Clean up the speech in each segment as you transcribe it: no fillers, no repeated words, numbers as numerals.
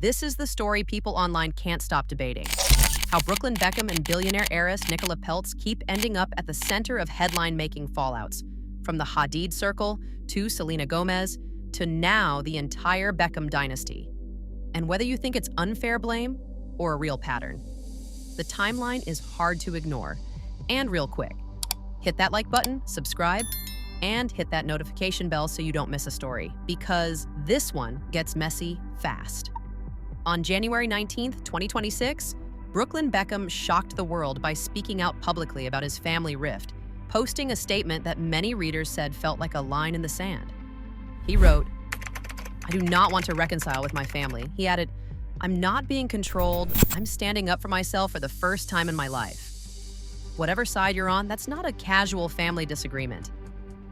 This is the story people online can't stop debating. How Brooklyn Beckham and billionaire heiress Nicola Peltz keep ending up at the center of headline-making fallouts. From the Hadid circle, to Selena Gomez, to now the entire Beckham dynasty. And whether you think it's unfair blame or a real pattern, the timeline is hard to ignore. And real quick, hit that like button, subscribe, and hit that notification bell so you don't miss a story, because this one gets messy fast. On January 19th, 2026, Brooklyn Beckham shocked the world by speaking out publicly about his family rift, posting a statement that many readers said felt like a line in the sand. He wrote, "I do not want to reconcile with my family." He added, "I'm not being controlled. I'm standing up for myself for the first time in my life." Whatever side you're on, that's not a casual family disagreement.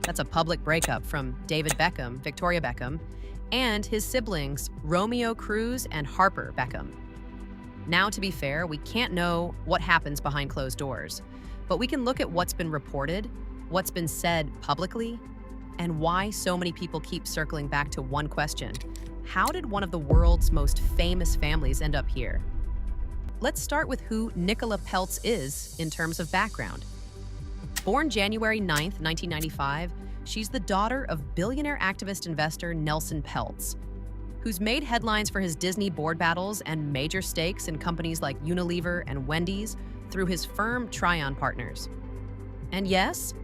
That's a public breakup from David Beckham, Victoria Beckham, and his siblings, Romeo Cruz and Harper Beckham. Now, to be fair, we can't know what happens behind closed doors, but we can look at what's been reported, what's been said publicly, and why so many people keep circling back to one question: how did one of the world's most famous families end up here? Let's start with who Nicola Peltz is in terms of background. Born January 9th, 1995, she's the daughter of billionaire activist investor Nicola Peltz, who's made headlines for his Disney board battles and major stakes in companies like Unilever and Wendy's through his firm Tryon Partners. And yes,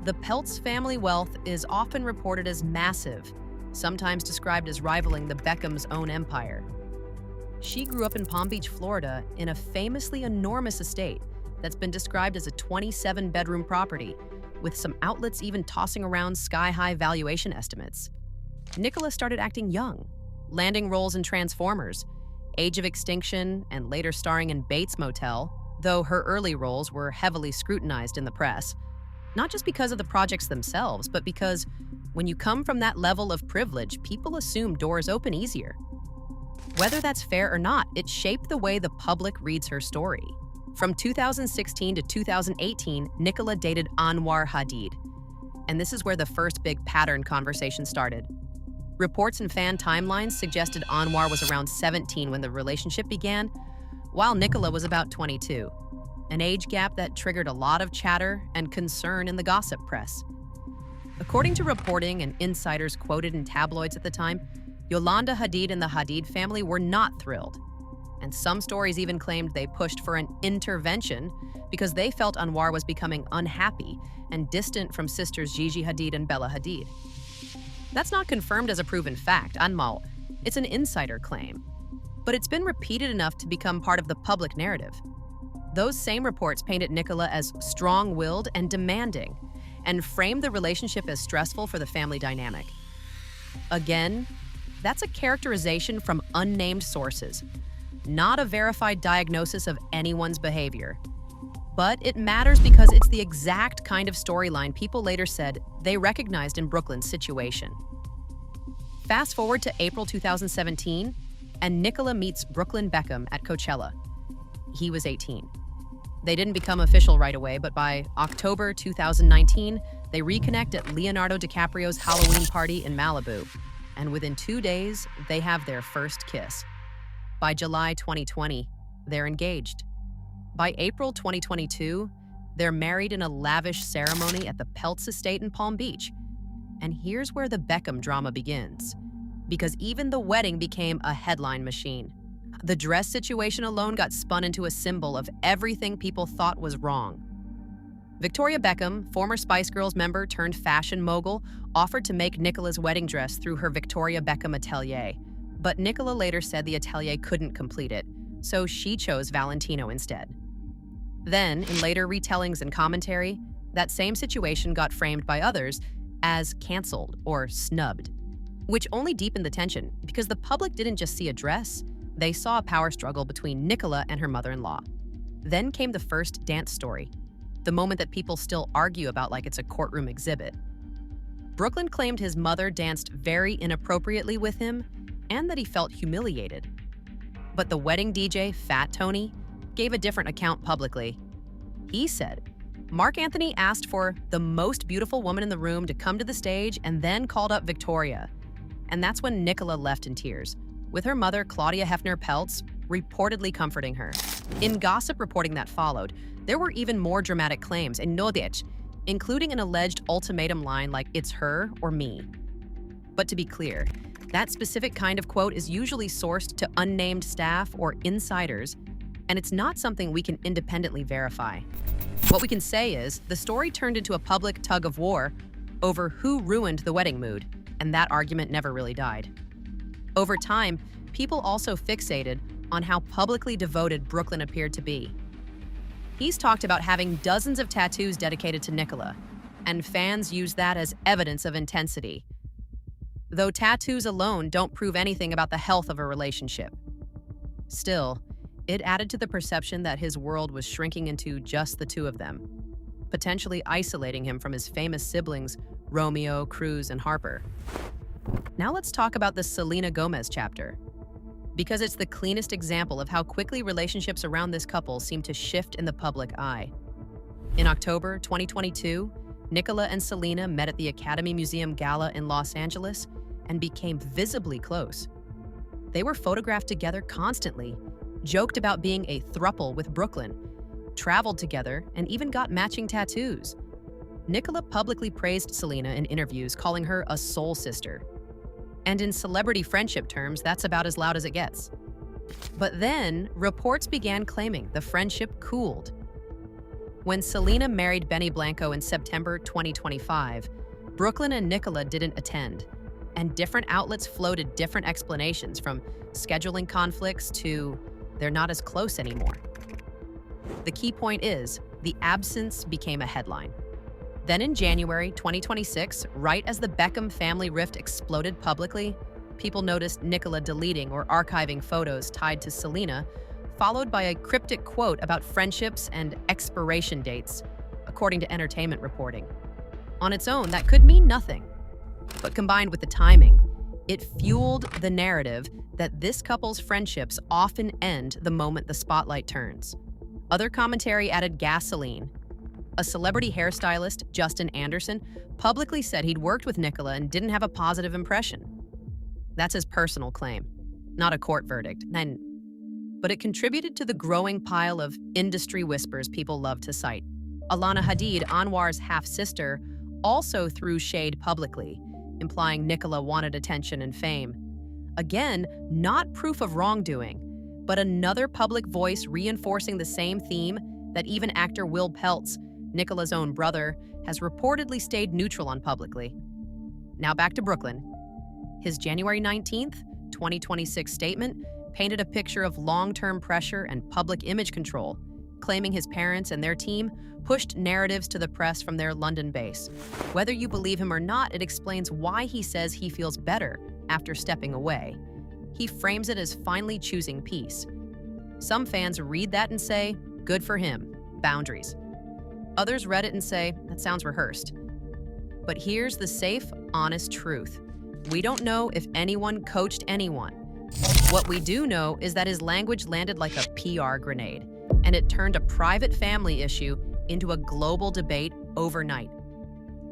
the Peltz family wealth is often reported as massive, sometimes described as rivaling the Beckham's own empire. She grew up in Palm Beach, Florida, in a famously enormous estate that's been described as a 27-bedroom property, with some outlets even tossing around sky-high valuation estimates. Nicola started acting young, landing roles in Transformers, Age of Extinction, and later starring in Bates Motel, though her early roles were heavily scrutinized in the press. Not just because of the projects themselves, but because when you come from that level of privilege, people assume doors open easier. Whether that's fair or not, it shaped the way the public reads her story. From 2016 to 2018, Nicola dated Anwar Hadid. And this is where the first big pattern conversation started. Reports and fan timelines suggested Anwar was around 17 when the relationship began, while Nicola was about 22, an age gap that triggered a lot of chatter and concern in the gossip press. According to reporting and insiders quoted in tabloids at the time, Yolanda Hadid and the Hadid family were not thrilled. And some stories even claimed they pushed for an intervention because they felt Anwar was becoming unhappy and distant from sisters Gigi Hadid and Bella Hadid. That's not confirmed as a proven fact, Anmal. It's an insider claim. But it's been repeated enough to become part of the public narrative. Those same reports painted Nicola as strong-willed and demanding, and framed the relationship as stressful for the family dynamic. Again, that's a characterization from unnamed sources, not a verified diagnosis of anyone's behavior. But it matters because it's the exact kind of storyline people later said they recognized in Brooklyn's situation. Fast forward to April 2017, and Nicola meets Brooklyn Beckham at Coachella. He was 18. They didn't become official right away, but by October 2019, they reconnect at Leonardo DiCaprio's Halloween party in Malibu. And within 2 days, they have their first kiss. By July 2020, they're engaged. By April 2022, they're married in a lavish ceremony at the Peltz estate in Palm Beach. And here's where the Beckham drama begins, because even the wedding became a headline machine. The dress situation alone got spun into a symbol of everything people thought was wrong. Victoria Beckham, former Spice Girls member turned fashion mogul, offered to make Nicola's wedding dress through her Victoria Beckham atelier. But Nicola later said the atelier couldn't complete it, so she chose Valentino instead. Then, in later retellings and commentary, that same situation got framed by others as canceled or snubbed, which only deepened the tension because the public didn't just see a dress, they saw a power struggle between Nicola and her mother-in-law. Then came the first dance story, the moment that people still argue about like it's a courtroom exhibit. Brooklyn claimed his mother danced very inappropriately with him and that he felt humiliated. But the wedding DJ, Fat Tony, gave a different account publicly. He said, Mark Anthony asked for the most beautiful woman in the room to come to the stage and then called up Victoria. And that's when Nicola left in tears. with her mother, Claudia Hefner Peltz, reportedly comforting her. In gossip reporting that followed, there were even more dramatic claims in Nordic, including an alleged ultimatum line like, "It's her or me." But to be clear, that specific kind of quote is usually sourced to unnamed staff or insiders, and it's not something we can independently verify. What we can say is, the story turned into a public tug of war over who ruined the wedding mood, and that argument never really died. Over time, people also fixated on how publicly devoted Brooklyn appeared to be. He's talked about having dozens of tattoos dedicated to Nicola, and fans use that as evidence of intensity. Though tattoos alone don't prove anything about the health of a relationship. Still, it added to the perception that his world was shrinking into just the two of them, potentially isolating him from his famous siblings, Romeo, Cruz, and Harper. Now let's talk about the Selena Gomez chapter, because it's the cleanest example of how quickly relationships around this couple seem to shift in the public eye. In October 2022, Nicola and Selena met at the Academy Museum Gala in Los Angeles and became visibly close. They were photographed together constantly, joked about being a throuple with Brooklyn, traveled together, and even got matching tattoos. Nicola publicly praised Selena in interviews, calling her a soul sister. And in celebrity friendship terms, that's about as loud as it gets. But then, reports began claiming the friendship cooled. When Selena married Benny Blanco in September 2025, Brooklyn and Nicola didn't attend, and different outlets floated different explanations, from scheduling conflicts to they're not as close anymore. The key point is, the absence became a headline. Then in January 2026, right as the Beckham family rift exploded publicly, people noticed Nicola deleting or archiving photos tied to Selena, followed by a cryptic quote about friendships and expiration dates, according to entertainment reporting. On its own, that could mean nothing. But combined with the timing, it fueled the narrative that this couple's friendships often end the moment the spotlight turns. Other commentary added gasoline. A celebrity hairstylist, Justin Anderson, publicly said he'd worked with Nicola and didn't have a positive impression. That's his personal claim, not a court verdict. But it contributed to the growing pile of industry whispers people love to cite. Alana Hadid, Anwar's half-sister, also threw shade publicly, implying Nicola wanted attention and fame. Again, not proof of wrongdoing, but another public voice reinforcing the same theme that even actor Will Peltz, Nicola's own brother, has reportedly stayed neutral on publicly. Now back to Brooklyn. His January 19th, 2026 statement painted a picture of long-term pressure and public image control, claiming his parents and their team pushed narratives to the press from their London base. Whether you believe him or not, it explains why he says he feels better after stepping away. He frames it as finally choosing peace. Some fans read that and say, good for him, boundaries. Others read it and say, that sounds rehearsed. But here's the safe, honest truth. We don't know if anyone coached anyone. What we do know is that his language landed like a PR grenade, and it turned a private family issue into a global debate overnight.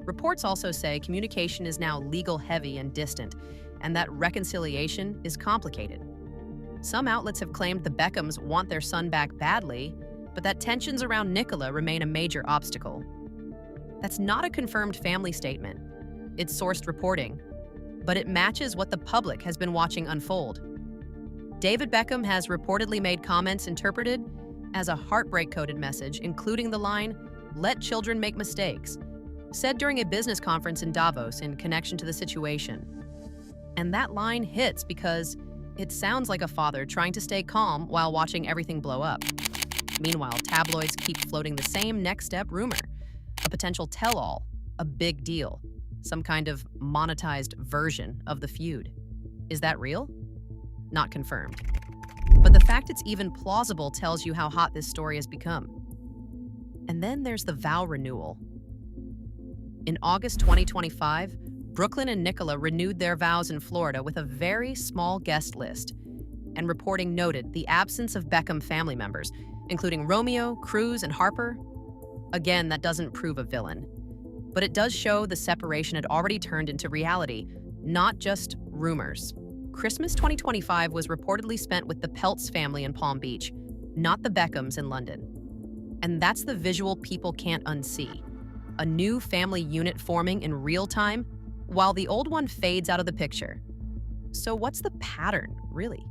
Reports also say communication is now legal-heavy and distant, and that reconciliation is complicated. Some outlets have claimed the Beckhams want their son back badly, but that tensions around Nicola remain a major obstacle. That's not a confirmed family statement. It's sourced reporting, but it matches what the public has been watching unfold. David Beckham has reportedly made comments interpreted as a heartbreak-coded message, including the line, "Let children make mistakes," said during a business conference in Davos in connection to the situation. And that line hits because it sounds like a father trying to stay calm while watching everything blow up. Meanwhile, tabloids keep floating the same next step rumor, a potential tell-all, a big deal, some kind of monetized version of the feud. Is that real? Not confirmed. But the fact it's even plausible tells you how hot this story has become. And then there's the vow renewal. In August 2025, Brooklyn and Nicola renewed their vows in Florida with a very small guest list, and reporting noted the absence of Beckham family members, including Romeo, Cruz, and Harper. Again, that doesn't prove a villain, but it does show the separation had already turned into reality, not just rumors. Christmas 2025 was reportedly spent with the Peltz family in Palm Beach, not the Beckhams in London. And that's the visual people can't unsee. A new family unit forming in real time, while the old one fades out of the picture. So what's the pattern, really?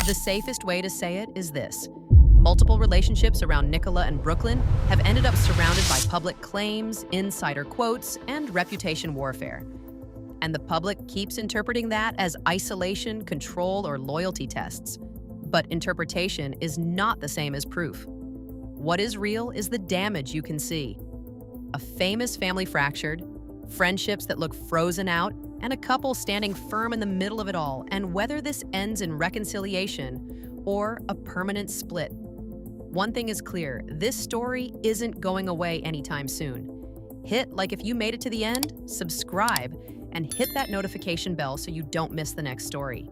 The safest way to say it is this. Multiple relationships around Nicola and Brooklyn have ended up surrounded by public claims, insider quotes, and reputation warfare. And the public keeps interpreting that as isolation, control, or loyalty tests. But interpretation is not the same as proof. What is real is the damage you can see. A famous family fractured, friendships that look frozen out, and a couple standing firm in the middle of it all, and whether this ends in reconciliation or a permanent split. One thing is clear, this story isn't going away anytime soon. Hit like if you made it to the end, subscribe, and hit that notification bell so you don't miss the next story.